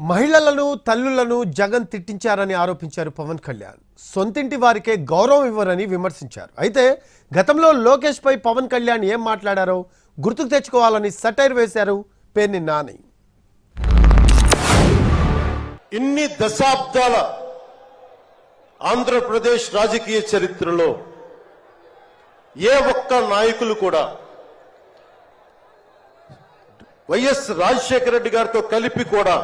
మహిళలను తల్లులను జగన్ తిట్టించారని ఆరోపించారు పవన్ కళ్యాణ్. సొంతింటి వారికే గౌరవం ఇవ్వరని విమర్శించారు. అయితే గతంలో లోకేష్ పై పవన్ కళ్యాణ్ ఏం మాట్లాడారో గుర్తుకు తెచ్చుకోవాలని సటైర్ వేశారు పేర్ని నాని. ఇన్ని దశాబ్దాల ఆంధ్రప్రదేశ్ రాజకీయ చరిత్రలో ఏ ఒక్క నాయకులు కూడా వైఎస్ రాజశేఖర రెడ్డి గారితో కలిపి కూడా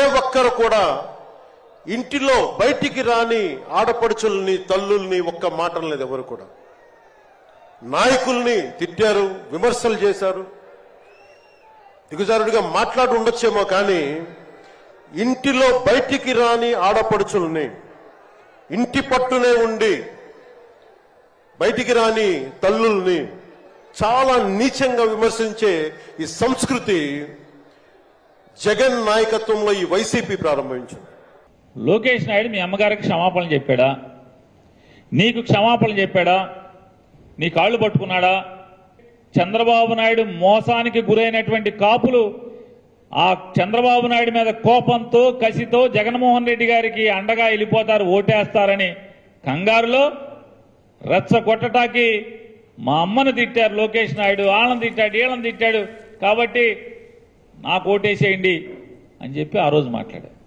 ఏ ఒక్కరు కూడా ఇంటిలో బయటికి రాని ఆడపడుచుల్ని తల్లుల్ని ఒక్క మాట లేదు. ఎవరు కూడా నాయకుల్ని తిట్టారు, విమర్శలు చేశారు, దిగజారుడిగా మాట్లాడి ఉండొచ్చేమో కానీ ఇంటిలో బయటికి రాని ఆడపడుచుల్ని, ఇంటి పట్టునే ఉండి బయటికి రాని తల్లుల్ని చాలా నీచంగా విమర్శించే ఈ సంస్కృతి జగన్ నాయకత్వంలో ఈ వైసీపీ ప్రారంభించింది. లోకేష్ నాయుడు మీ అమ్మగారికి క్షమాపణ చెప్పాడా? నీకు క్షమాపణ చెప్పాడా? నీ కాళ్ళు పట్టుకున్నాడా? చంద్రబాబు నాయుడు మోసానికి గురైనటువంటి కాపులు ఆ చంద్రబాబు నాయుడు మీద కోపంతో కసితో జగన్మోహన్ రెడ్డి గారికి అండగా వెళ్ళిపోతారు, ఓటేస్తారని కంగారులో రెచ్చగొట్టటానికి మా అమ్మను తిట్టారు లోకేష్ నాయుడు. వాళ్ళని తిట్టాడు, వీళ్ళని తిట్టాడు, కాబట్టి నాకు ఓటేసేయండి అని చెప్పి ఆ రోజు మాట్లాడారు.